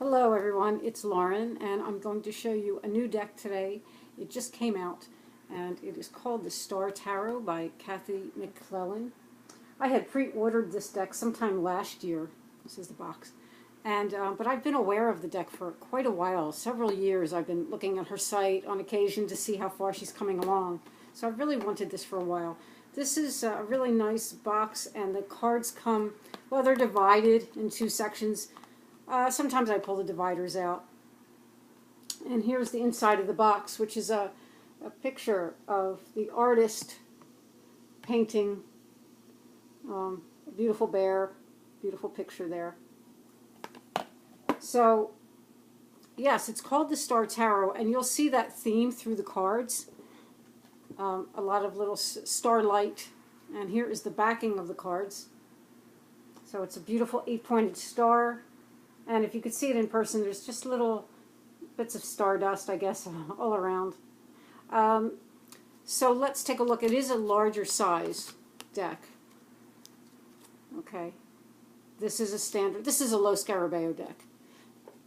Hello everyone, it's Lauren and I'm going to show you a new deck today. It just came out and it is called the Star Tarot by Cathy McClelland. I had pre-ordered this deck sometime last year. This is the box. And but I've been aware of the deck for quite a while, several years. I've been looking at her site on occasion to see how far she's coming along. So I've really wanted this for a while. This is a really nice box and the cards come, well, they're divided in two sections. Sometimes I pull the dividers out. And here's the inside of the box, which is a picture of the artist painting a beautiful bear, beautiful picture there. So, yes, it's called the Star Tarot, and you'll see that theme through the cards. A lot of little starlight, and here is the backing of the cards. So it's a beautiful 8-pointed star. And if you could see it in person, there's just little bits of stardust, I guess, all around. So let's take a look. It is a larger size deck. Okay. This is a standard. This is a low Scarabeo deck.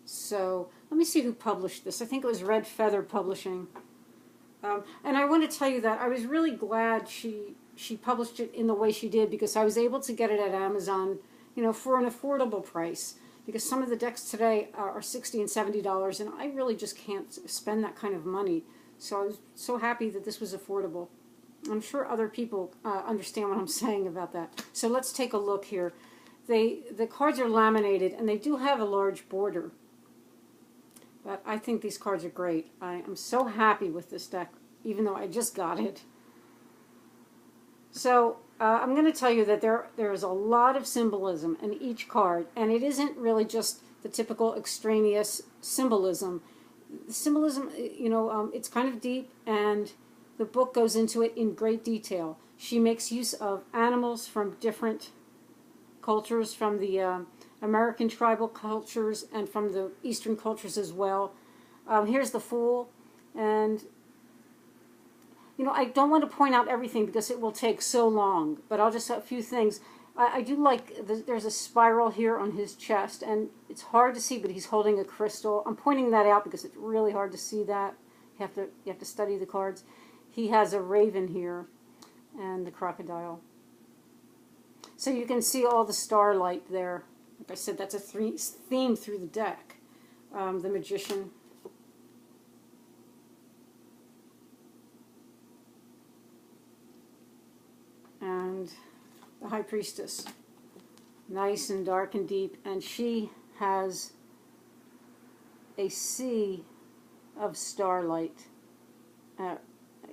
So let me see who published this. I think it was Red Feather Publishing. And I want to tell you that I was really glad she published it in the way she did, because I was able to get it at Amazon, you know, for an affordable price. Because some of the decks today are $60 and $70, and I really just can't spend that kind of money. So I was so happy that this was affordable. I'm sure other people understand what I'm saying about that. So let's take a look here. The cards are laminated, and they do have a large border. But I think these cards are great. I am so happy with this deck, even though I just got it. So I'm going to tell you that there is a lot of symbolism in each card, and it isn't really just the typical extraneous symbolism. The symbolism, you know, it's kind of deep, and the book goes into it in great detail. She makes use of animals from different cultures, from the American tribal cultures and from the Eastern cultures as well. Here's the Fool, and you know, I don't want to point out everything because it will take so long, but I'll just say a few things. I do like, there's a spiral here on his chest, and it's hard to see, but he's holding a crystal. I'm pointing that out because it's really hard to see that. You have to study the cards. He has a raven here, and the crocodile. So you can see all the starlight there. Like I said, that's a theme through the deck. The Magician. And the High Priestess, nice and dark and deep, and she has a sea of starlight,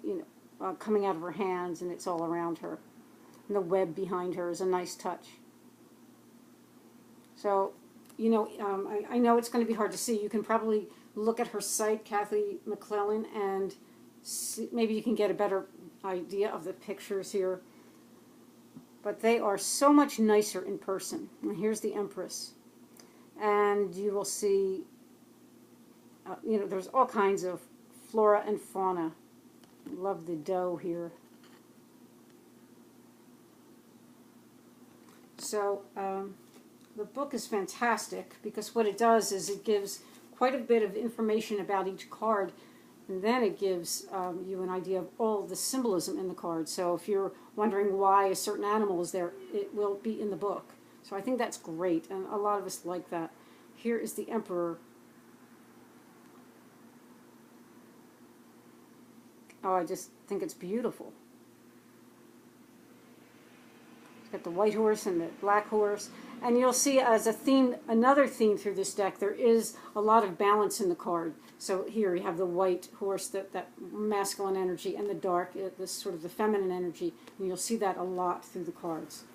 you know, coming out of her hands, and it's all around her. And the web behind her is a nice touch. So, you know, I know it's going to be hard to see. You can probably look at her site, Cathy McClelland, and see, maybe you can get a better idea of the pictures here. But they are so much nicer in person. And here's the Empress. And you will see, you know, there's all kinds of flora and fauna. I love the doe here. So the book is fantastic because what it does is it gives quite a bit of information about each card. And then it gives you an idea of all the symbolism in the card. So if you're wondering why a certain animal is there, it will be in the book. So I think that's great, and a lot of us like that. Here is the Emperor. Oh, I just think it's beautiful. It's got the white horse and the black horse. And you'll see as a theme, another theme through this deck, there is a lot of balance in the card. So here you have the white horse, that masculine energy, and the dark, this sort of the feminine energy. And you'll see that a lot through the cards.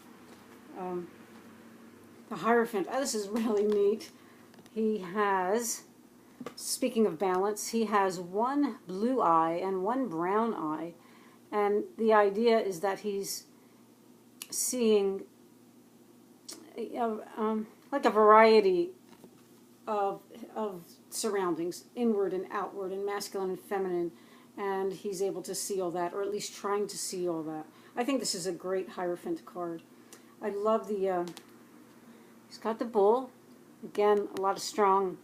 The Hierophant, oh, this is really neat. He has, speaking of balance, he has one blue eye and one brown eye. And the idea is that he's seeing like a variety of surroundings, inward and outward, and masculine and feminine, and he's able to see all that, or at least trying to see all that. I think this is a great Hierophant card. I love the, he's got the bull, again, a lot of strong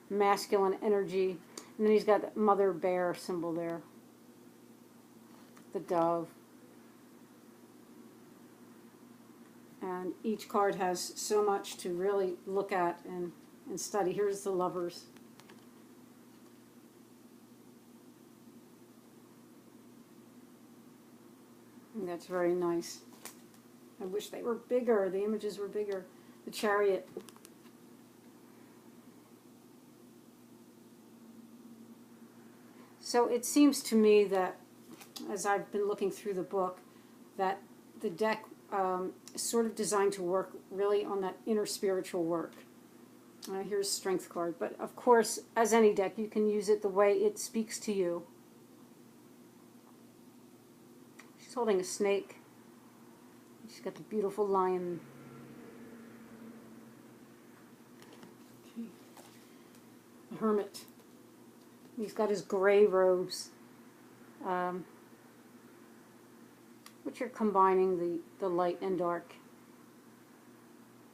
masculine energy. And then he's got that mother bear symbol there. The dove. And each card has so much to really look at and study. Here's the Lovers. And that's very nice. I wish they were bigger. The images were bigger. The Chariot. So it seems to me that, as I've been looking through the book, that the deck is sort of designed to work really on that inner spiritual work. Here's Strength card. But of course, as any deck, you can use it the way it speaks to you. She's holding a snake. She's got the beautiful lion. Okay. The Hermit. He's got his gray robes, which are combining the light and dark,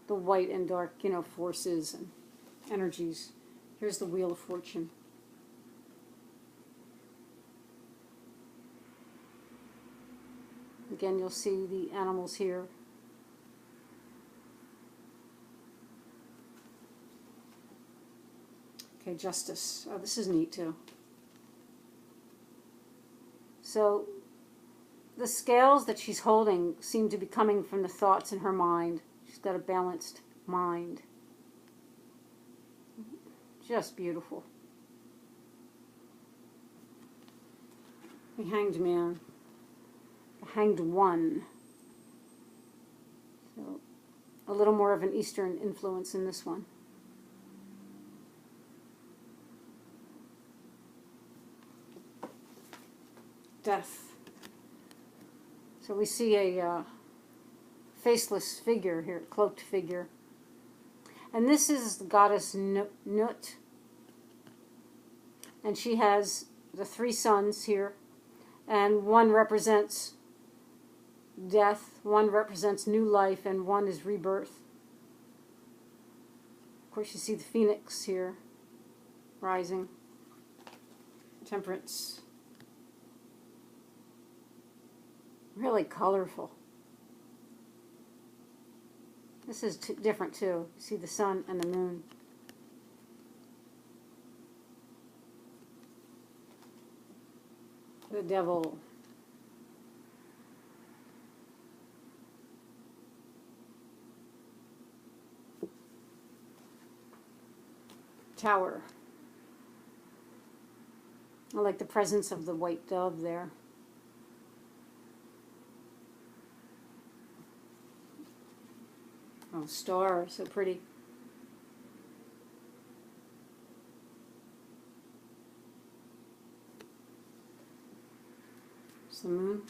the white and dark, you know, forces and energies. Here's the Wheel of Fortune. Again, you'll see the animals here. Okay, Justice. Oh, this is neat too. So the scales that she's holding seem to be coming from the thoughts in her mind. She's got a balanced mind. Just beautiful. The Hanged Man. The Hanged One. So a little more of an Eastern influence in this one. Death. So we see a faceless figure here, cloaked figure. And this is the goddess Nut. And she has the 3 sons here. And one represents death, one represents new life, and one is rebirth. Of course, you see the phoenix here, rising. Temperance. Really colorful. This is different too. You see the sun and the moon. The Devil. Tower. I like the presence of the white dove there. Oh, star, so pretty. It's the moon.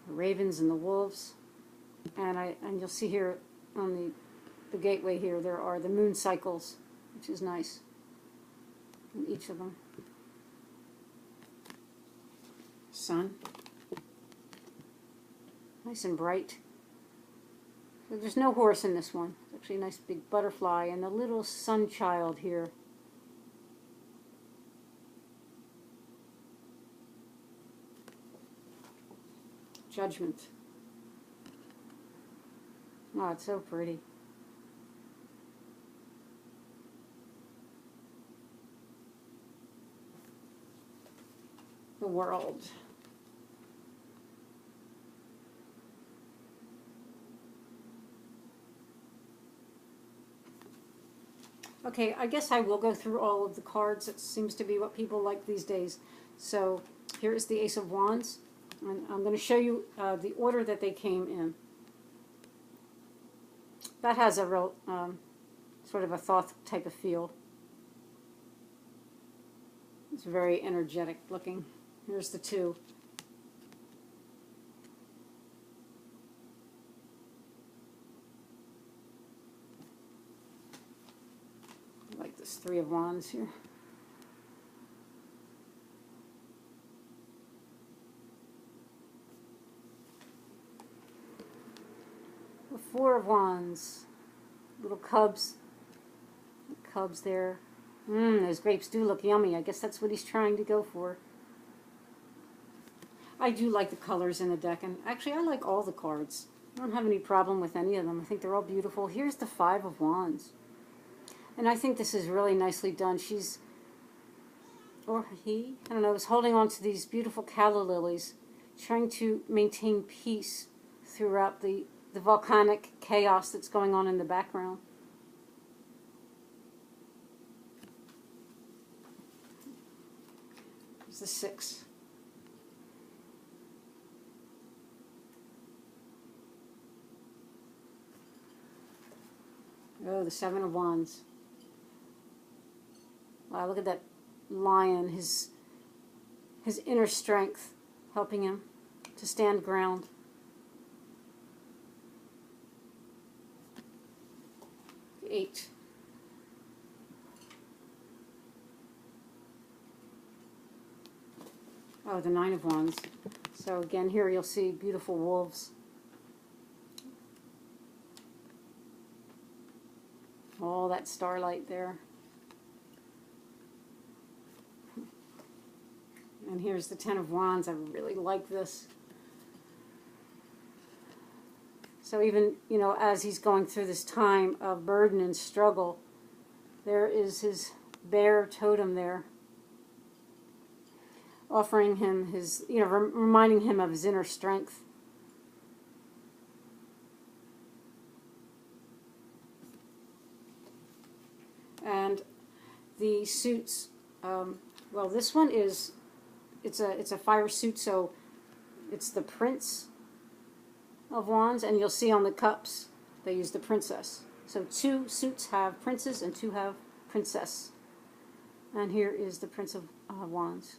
The ravens and the wolves. And you'll see here on the gateway here, there are the moon cycles, which is nice in each of them. Sun. Nice and bright. So there's no horse in this one. It's actually a nice big butterfly and the little sun child here. Judgment. Oh, it's so pretty. The World. Okay, I guess I will go through all of the cards. It seems to be what people like these days. So here is the Ace of Wands. And I'm going to show you the order that they came in. That has a real sort of a Thoth type of feel. It's very energetic looking. Here's the 2. I like this 3 of Wands here. The Four of Wands. Little cubs. Cubs there. Those grapes do look yummy. I guess that's what he's trying to go for. I do like the colors in the deck, and actually I like all the cards. I don't have any problem with any of them. I think they're all beautiful. Here's the Five of Wands. And I think this is really nicely done. She's, or he, I don't know, is holding on to these beautiful calla lilies, trying to maintain peace throughout the volcanic chaos that's going on in the background. There's the Six. Oh, the Seven of Wands. Wow, look at that lion, his inner strength helping him to stand ground. The Eight. Oh, the Nine of Wands. So again, here you'll see beautiful wolves. All that starlight there. And here's the Ten of Wands. I really like this. So even, you know, as he's going through this time of burden and struggle, there is his bear totem there, offering him his, you know, reminding him of his inner strength. And the suits, well, this one is, it's a fire suit, so it's the Prince of Wands, and you'll see on the cups they use the Princess. So 2 suits have princes and 2 have princess. And here is the Prince of Wands.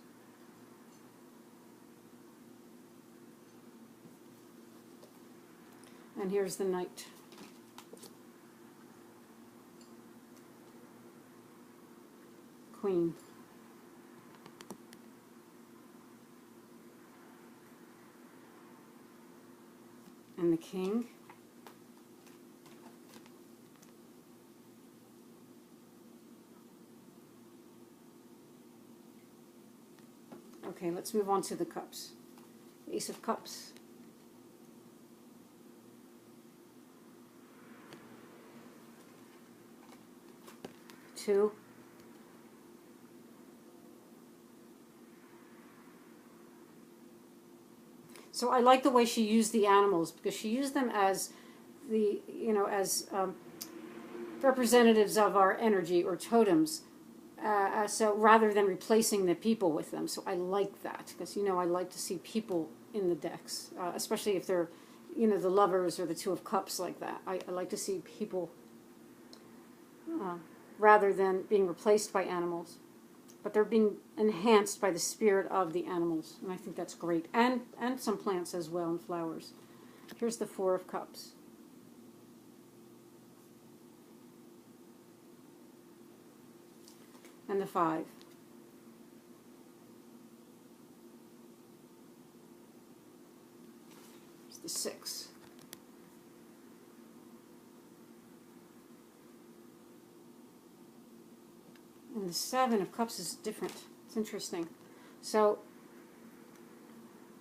And here's the Knight. Queen. And the King. Okay, let's move on to the cups. Ace of Cups. Two. So I like the way she used the animals, because she used them as the, you know, as representatives of our energy or totems. So rather than replacing the people with them. So I like that, because, you know, I like to see people in the decks, especially if they're, you know, the Lovers or the Two of Cups like that. I like to see people rather than being replaced by animals. But they're being enhanced by the spirit of the animals. And I think that's great. And some plants as well, and flowers. Here's the Four of Cups. And the Five. Here's the Six. And the Seven of Cups is different. It's interesting. So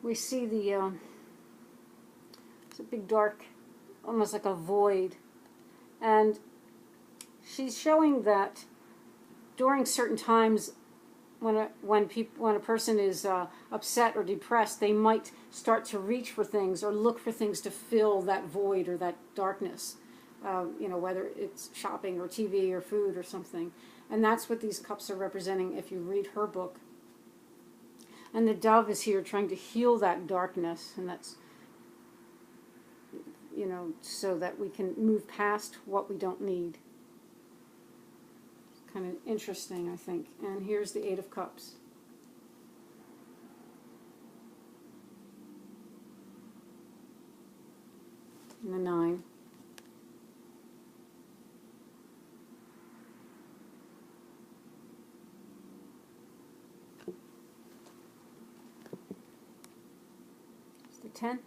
we see the it's a big dark, almost like a void, and she's showing that during certain times, when a person is upset or depressed, they might start to reach for things or look for things to fill that void or that darkness. You know, whether it's shopping or TV or food or something. And that's what these cups are representing if you read her book. And the dove is here trying to heal that darkness, and that's, you know, so that we can move past what we don't need. Kind of interesting, I think. And here's the Eight of Cups. And the Nine. It's the 10.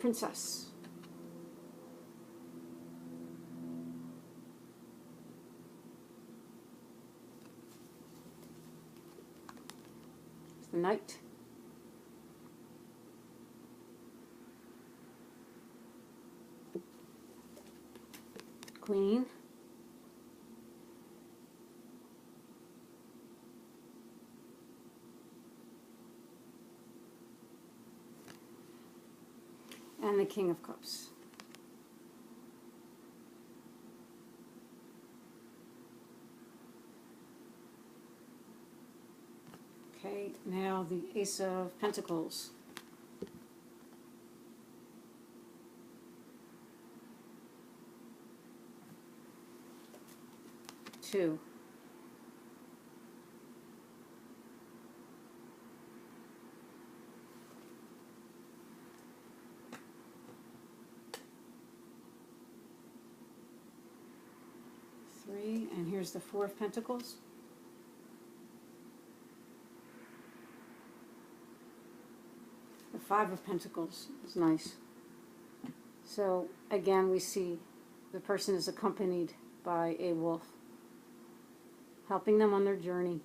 Princess. It's the Knight. Queen. And the King of Cups. Okay, now the Ace of Pentacles. Two. Three, and here's the Four of Pentacles. The Five of Pentacles is nice. So again, we see the person is accompanied by a wolf, helping them on their journey.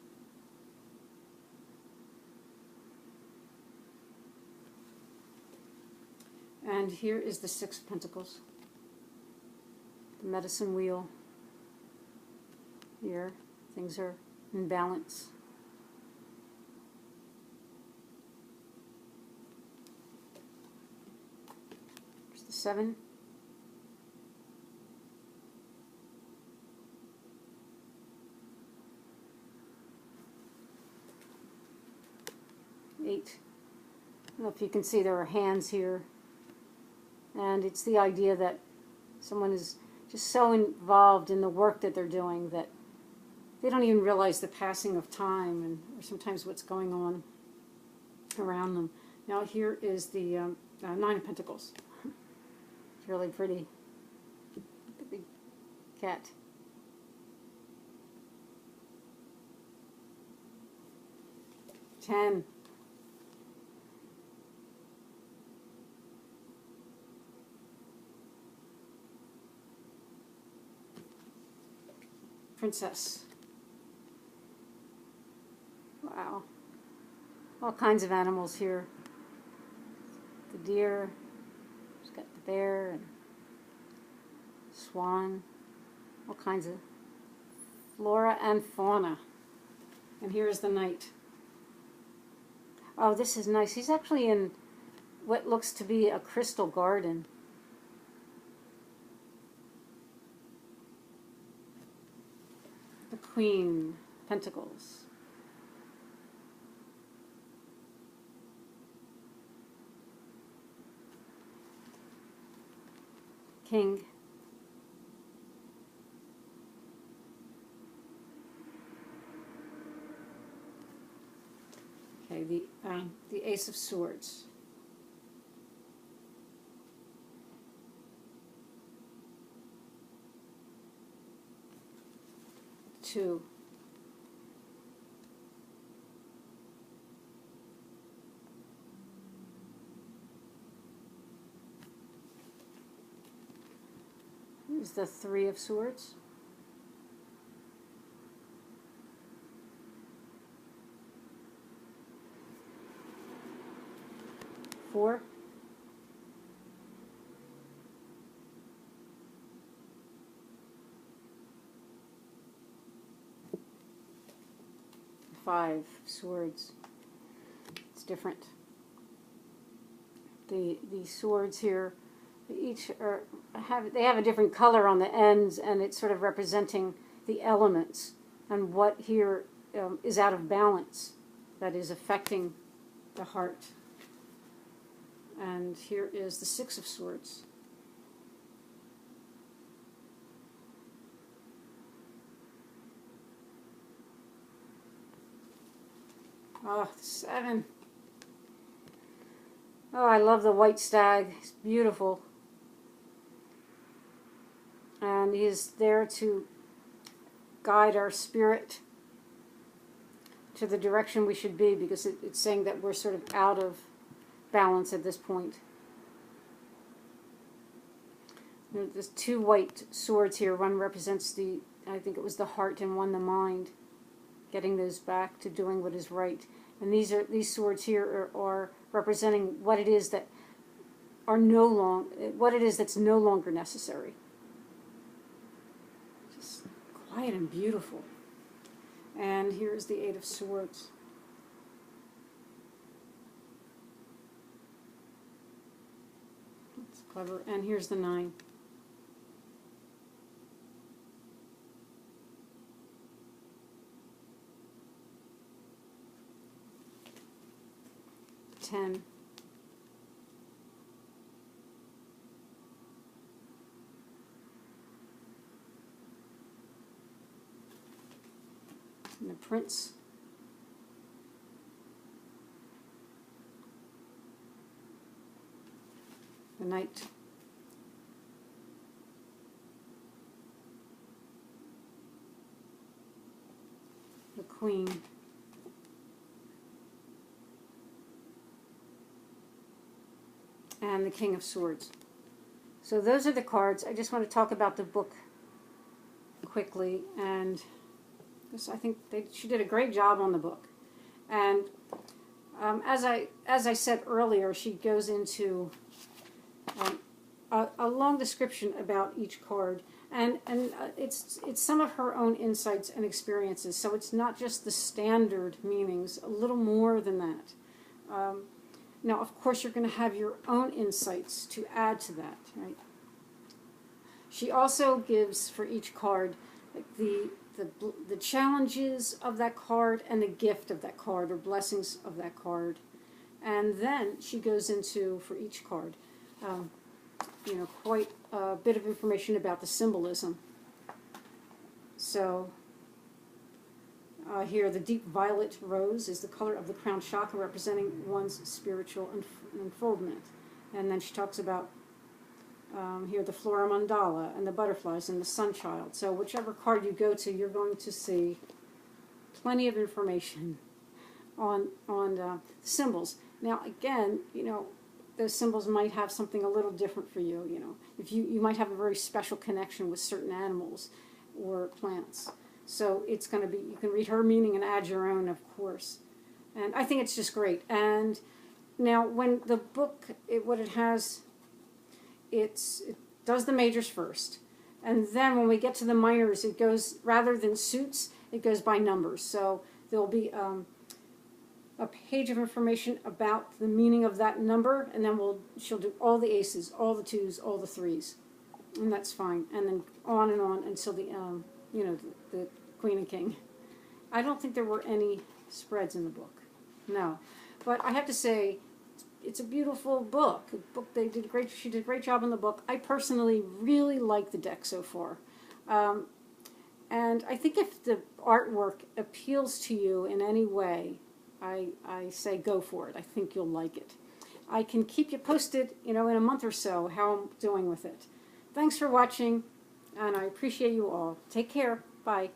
And here is the Six of Pentacles, the medicine wheel. Here, things are in balance. Here's the Seven. Eight. I don't know if you can see there are hands here. And it's the idea that someone is just so involved in the work that they're doing that they don't even realize the passing of time and or sometimes what's going on around them. Now here is the Nine of Pentacles. It's really pretty. The big cat. Ten. Princess. Wow. All kinds of animals here. The deer. She's got the bear and swan. All kinds of flora and fauna. And here's the Knight. Oh, this is nice. He's actually in what looks to be a crystal garden. The Queen, Pentacles. King. Okay, the Ace of Swords. Two. Here's the Three of Swords. Four. Five Swords. It's different. The swords here, each have a different color on the ends, and it's sort of representing the elements and what here is out of balance that is affecting the heart. And here is the Six of Swords. Oh, the Seven. Oh, I love the white stag. He's beautiful. And he is there to guide our spirit to the direction we should be, because it's saying that we're sort of out of balance at this point. There's two white swords here. One represents I think it was the heart, and one the mind. Getting those back to doing what is right. And these swords here are representing what it is that what it is that's no longer necessary. Just quiet and beautiful. And here's the Eight of Swords. That's clever. And here's the 9. Ten. And the Prince. The Knight. The Queen. And the King of Swords. So those are the cards. I just want to talk about the book quickly, and I think she did a great job on the book. And as I said earlier, she goes into a long description about each card, and it's some of her own insights and experiences. So it's not just the standard meanings, a little more than that. Now, of course, you're going to have your own insights to add to that, right? She also gives for each card like the challenges of that card and the gift of that card, or blessings of that card. And then she goes into, for each card, quite a bit of information about the symbolism. So here, the deep violet rose is the color of the crown chakra, representing one's spiritual unfoldment. And then she talks about here the flora mandala and the butterflies and the sun child. So whichever card you go to, you're going to see plenty of information on symbols. Now, again, those symbols might have something a little different for you. If you might have a very special connection with certain animals or plants. So it's going to be, you can read her meaning and add your own, of course. And I think it's just great. And now when the book, what it has, it does the majors first. And then when we get to the minors, it goes, rather than suits, it goes by numbers. So there'll be a page of information about the meaning of that number, and then she'll do all the aces, all the twos, all the threes. And that's fine. And then on and on until the Queen and King. I don't think there were any spreads in the book. No. But I have to say, it's a beautiful book. She did a great job on the book. I personally really like the deck so far. And I think if the artwork appeals to you in any way, I say go for it. I think you'll like it. I can keep you posted, in a month or so, how I'm doing with it. Thanks for watching, and I appreciate you all. Take care. Bye.